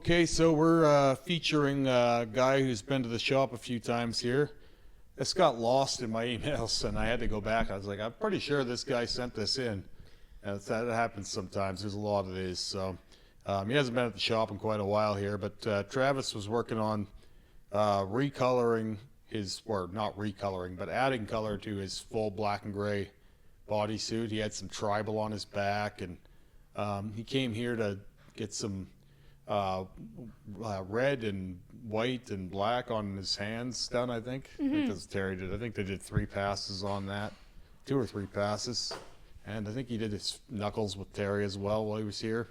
Okay, so we're featuring a guy who's been to the shop a few times here. This got lost in my emails, and I had to go back. I was like, I'm pretty sure this guy sent this in. And that happens sometimes. There's a lot of these. So he hasn't been at the shop in quite a while here, but Travis was working on recoloring his, or not recoloring, but adding color to his full black and gray bodysuit. He had some tribal on his back, and he came here to get some red and white and black on his hands done, I think. I think that's what Terry did. I think they did 3 passes on that, 2 or 3 passes. And I think he did his knuckles with Terry as well while he was here.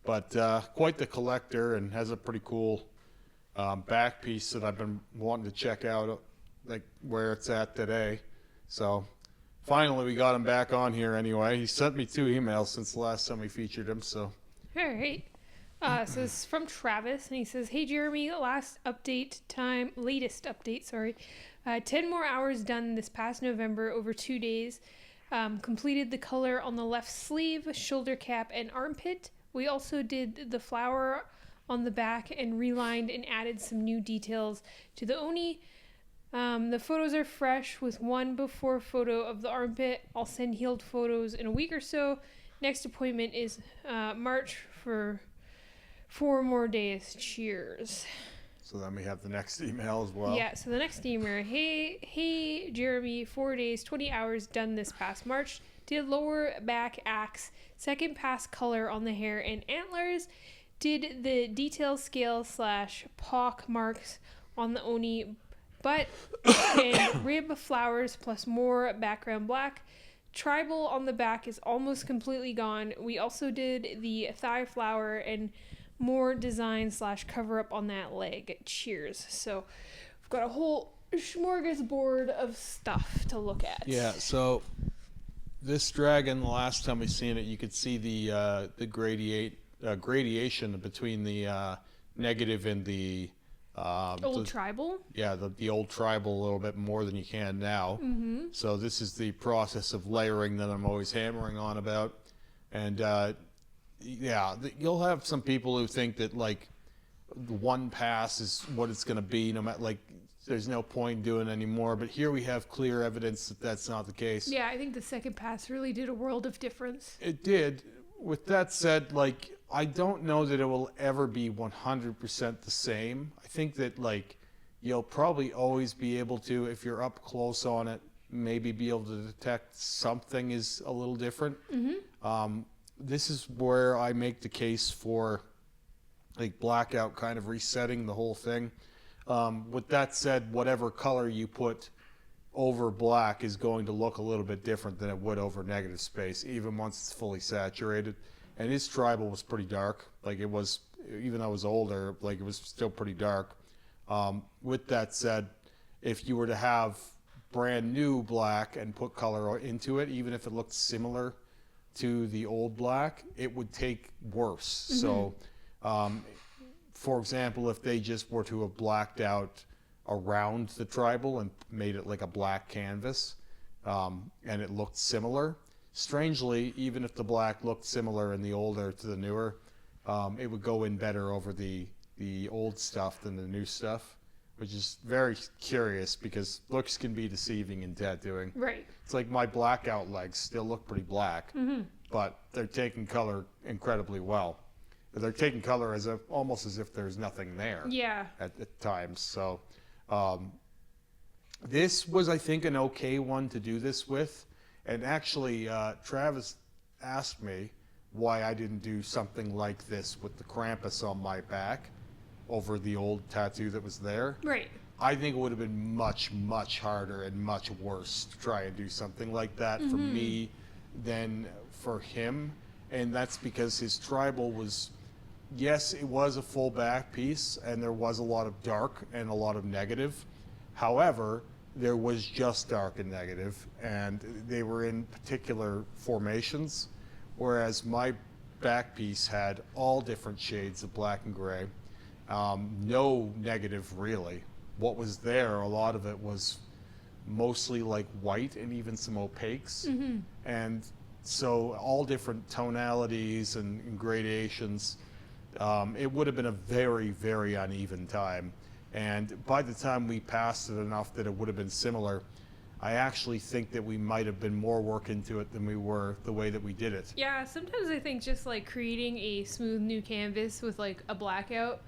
But quite the collector, and has a pretty cool back piece that I've been wanting to check out, like where it's at today. So finally we got him back on here anyway. He sent me 2 emails since the last time we featured him. So all right. So this is from Travis, and he says, "Hey Jeremy, latest update, 10 more hours done this past November over 2 days. Completed the color on the left sleeve, shoulder cap, and armpit. We also did the flower on the back and relined and added some new details to the oni. The photos are fresh with one before photo of the armpit. I'll send healed photos in a week or so. Next appointment is March for 4 more days. Cheers." So then we have the next email as well. Yeah, so the next email, hey Jeremy, 4 days, 20 hours done this past March. Did lower back axe, second pass color on the hair and antlers. Did the detail scale / pock marks on the oni, butt and rib flowers plus more background black. Tribal on the back is almost completely gone. We also did the thigh flower and more design / cover up on that leg. Cheers. So we've got a whole smorgasbord of stuff to look at. Yeah, so this dragon, the last time we seen it, you could see the gradation between the negative and the old tribal. Yeah, the old tribal a little bit more than you can now. So this is the process of layering that I'm always hammering on about. And yeah, you'll have some people who think that like the one pass is what it's going to be, no matter, like there's no point doing anymore. But here we have clear evidence that that's not the case. Yeah, I think the second pass really did a world of difference. It did. With that said, like I don't know that it will ever be 100% the same. I think that like you'll probably always be able to, if you're up close on it, maybe be able to detect something is a little different. This is where I make the case for like blackout kind of resetting the whole thing. With that said, whatever color you put over black is going to look a little bit different than it would over negative space, even once it's fully saturated. And his tribal was pretty dark. Like it was, even though it was older, like it was still pretty dark. With that said, if you were to have brand new black and put color into it, even if it looked similar to the old black, it would take worse. So for example, if they just were to have blacked out around the tribal and made it like a black canvas, and it looked similar, strangely, even if the black looked similar in the older to the newer, it would go in better over the old stuff than the new stuff, which is very curious because looks can be deceiving in tattooing. Right. It's like my blackout legs still look pretty black, but they're taking color incredibly well. They're taking color almost as if there's nothing there. Yeah. At times. So this was, I think, an okay one to do this with. And actually, Travis asked me why I didn't do something like this with the Krampus on my back over the old tattoo that was there. Right. I think it would have been much, much harder and much worse to try and do something like that for me than for him. And that's because his tribal was, yes, it was a full back piece, and there was a lot of dark and a lot of negative. However, there was just dark and negative, and they were in particular formations, whereas my back piece had all different shades of black and gray. No negative, really. What was there, a lot of it was mostly like white and even some opaques. And so all different tonalities and gradations. it would have been a very, very uneven time. And by the time we passed it enough that it would have been similar, I actually think that we might have been more work into it than we were the way that we did it. Yeah, sometimes I think just like creating a smooth new canvas with like a blackout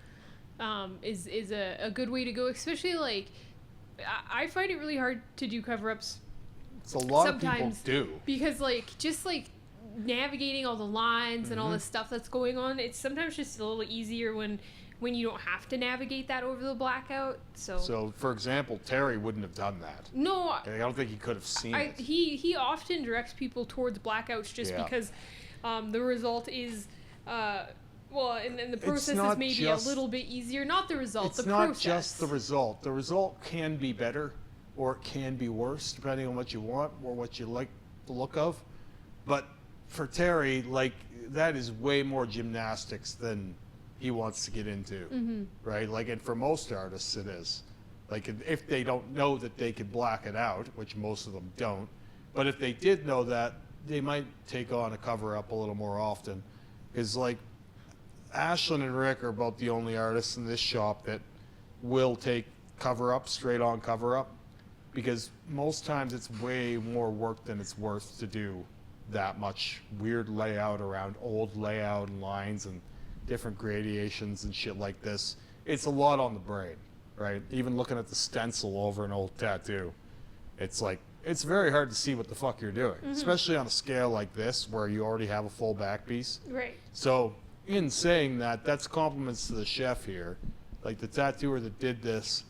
is a good way to go, especially like I find it really hard to do cover-ups. It's a lot Sometimes, of people do. because like just like navigating all the lines and all the stuff that's going on, it's sometimes just a little easier when you don't have to navigate that over the blackout. So, for example, Terry wouldn't have done that. No, I don't think he could have seen it. he often directs people towards blackouts just because the result is well, and the process is maybe a little bit easier. Not the result, the process. It's not just the result. The result can be better or it can be worse depending on what you want or what you like the look of. But for Terry, like, that is way more gymnastics than he wants to get into, right? Like, and for most artists it is. Like, if they don't know that they could black it out, which most of them don't, but if they did know that, they might take on a cover-up a little more often. Because, like, Ashlyn and Rick are about the only artists in this shop that will take cover-up, straight-on cover-up, because most times it's way more work than it's worth to do that much weird layout around old layout and lines and different gradations and shit like this. It's a lot on the brain, right? Even looking at the stencil over an old tattoo, it's like, it's very hard to see what the fuck you're doing, especially on a scale like this where you already have a full back piece. Right. So in saying that, that's compliments to the chef here. Like, the tattooer that did this,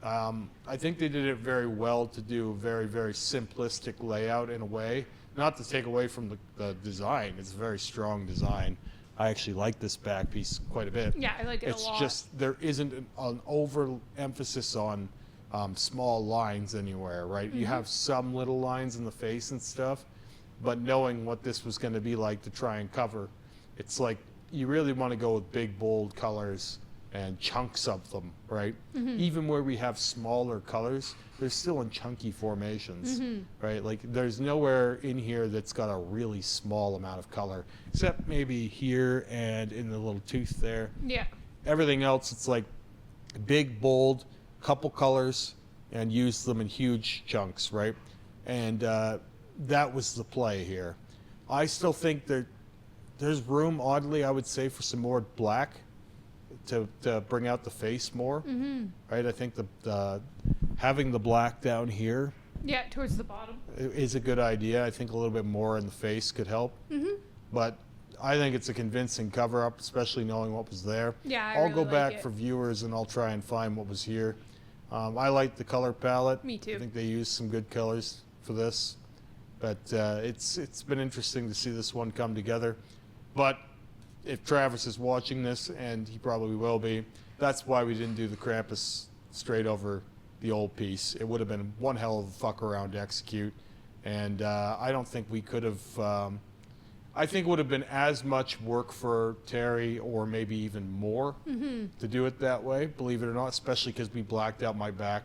I think they did it very well to do a very, very simplistic layout in a way. Not to take away from the design. It's a very strong design. I actually like this back piece quite a bit. Yeah, I like it a lot. It's just there isn't an overemphasis on small lines anywhere, right? You have some little lines in the face and stuff, but knowing what this was going to be like to try and cover, it's like you really want to go with big, bold colors and chunks of them, right? Even where we have smaller colors, they're still in chunky formations, right? Like, there's nowhere in here that's got a really small amount of color, except maybe here and in the little tooth there. Yeah. Everything else, it's like big, bold, couple colors, and use them in huge chunks, right? And that was the play here. I still think there's room, oddly, I would say, for some more black to bring out the face more, right? I think the having the black down here Yeah, towards the bottom. is a good idea. I think a little bit more in the face could help. But I think it's a convincing cover-up, especially knowing what was there. Yeah, I'll really go like back it. for viewers and I'll try and find what was here. I like the color palette. Me too. I think they used some good colors for this. But it's been interesting to see this one come together. But if Travis is watching this, and he probably will be, that's why we didn't do the Krampus straight over the old piece. It would have been one hell of a fuck around to execute. And I don't think we could have... I think it would have been as much work for Terry, or maybe even more, to do it that way, believe it or not, especially because we blacked out my back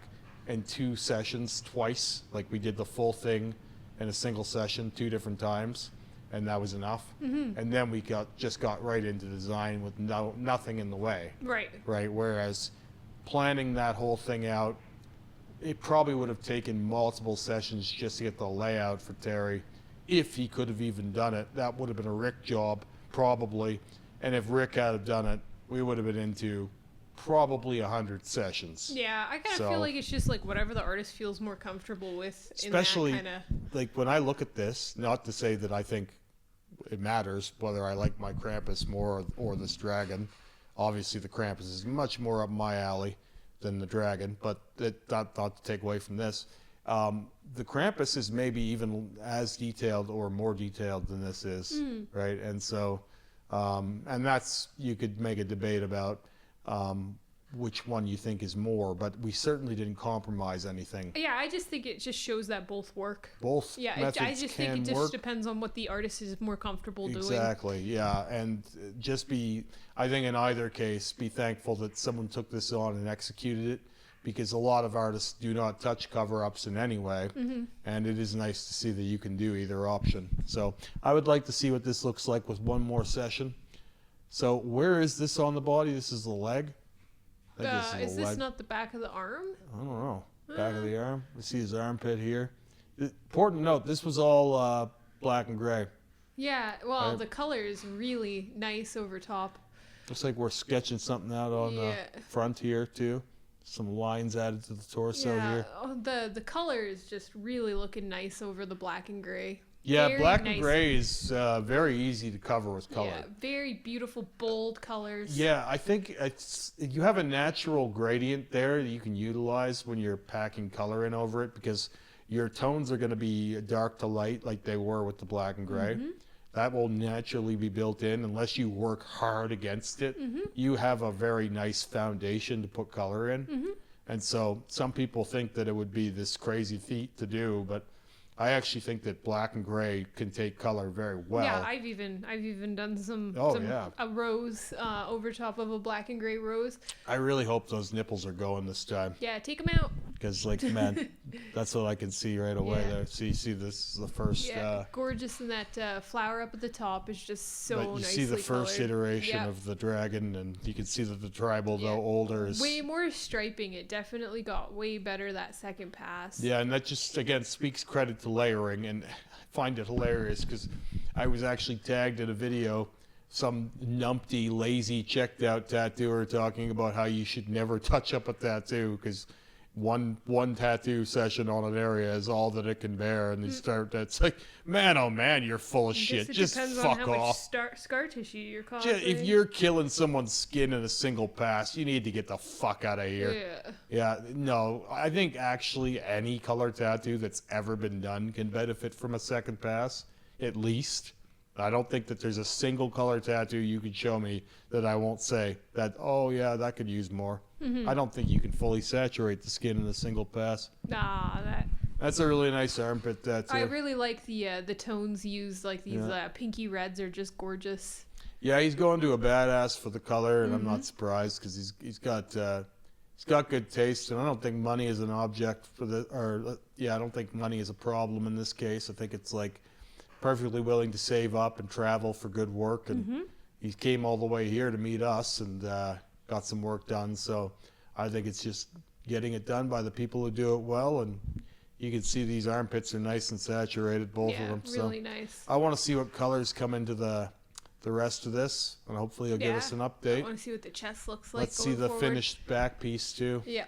in 2 sessions twice. Like, we did the full thing in a single session 2 different times, and that was enough. And then we just got right into design with nothing in the way. Right. Whereas planning that whole thing out, it probably would have taken multiple sessions just to get the layout for Terry. If he could have even done it, that would have been a Rick job, probably. And if Rick had done it, we would have been into probably 100 sessions. Yeah, I kind of feel like it's just like whatever the artist feels more comfortable with. Especially, in that kinda... like, when I look at this, not to say that I think it matters whether I like my Krampus more or this dragon. Obviously, the Krampus is much more up my alley than the dragon, but not to take away from this. The Krampus is maybe even as detailed or more detailed than this is, right? And so, and that's, you could make a debate about which one you think is more, but we certainly didn't compromise anything. Yeah, I just think it just shows that both work. Both methods I just think it just work. Depends on what the artist is more comfortable doing. Exactly, yeah. And just I think in either case, be thankful that someone took this on and executed it, because a lot of artists do not touch cover-ups in any way, and it is nice to see that you can do either option. So I would like to see what this looks like with one more session. So where is this on the body? This is the leg. I think Is the this leg. not the back of the arm? I don't know. Back of the arm. We see his armpit here. Important note: this was all black and gray. Yeah, well, Right. the color is really nice over top. Looks like we're sketching something out on the Yeah. front here too. Some lines added to the torso Yeah, here. oh, the color is just really looking nice over the black and gray. Yeah, Very black nice. and gray is very easy to cover with color. Yeah, very beautiful, bold colors. Yeah, I think you have a natural gradient there that you can utilize when you're packing color in over it, because your tones are going to be dark to light like they were with the black and gray. That will naturally be built in unless you work hard against it. You have a very nice foundation to put color in. And so some people think that it would be this crazy feat to do, but I actually think that black and gray can take color very well. Yeah, I've even done some yeah. a rose over top of a black and gray rose. I really hope those nipples are going this time. Yeah, take them out. Because, like, man, that's what I can see right away Yeah. there. See, this is the first. Yeah, gorgeous, and that flower up at the top is just so but you nicely see the first colored. iteration Yeah. of the dragon, and you can see that the tribal, Yeah. though older, is. Way more striping. It definitely got way better that second pass. Yeah, and that just, again, speaks credit to layering, and I find it hilarious because I was actually tagged in a video, some numpty, lazy, checked out tattooer talking about how you should never touch up a tattoo because one tattoo session on an area is all that it can bear, and they start. That's like, man, oh man, you're full of I guess shit. it Just depends fuck on how off. much scar tissue you're causing. If you're killing someone's skin in a single pass, you need to get the fuck out of here. Yeah. Yeah, no, I think actually any color tattoo that's ever been done can benefit from a second pass, at least. I don't think that there's a single color tattoo you could show me that I won't say that, oh yeah, that could use more. I don't think you can fully saturate the skin in a single pass. That. That's a really nice armpit tattoo. I really like the tones used. Like these Yeah. pinky reds are just gorgeous. Yeah, he's going to a badass for the color, and I'm not surprised because he's got good taste, and I don't think money is an object for I don't think money is a problem in this case. I think it's like perfectly willing to save up and travel for good work, and he came all the way here to meet us and got some work done. So I think it's just getting it done by the people who do it well, and you can see these armpits are nice and saturated, both Yeah, of them. really So nice. I want to see what colors come into the rest of this, and hopefully he'll give us an I update. want to see what the chest looks like. Let's see going the forward. finished back piece too. Yeah.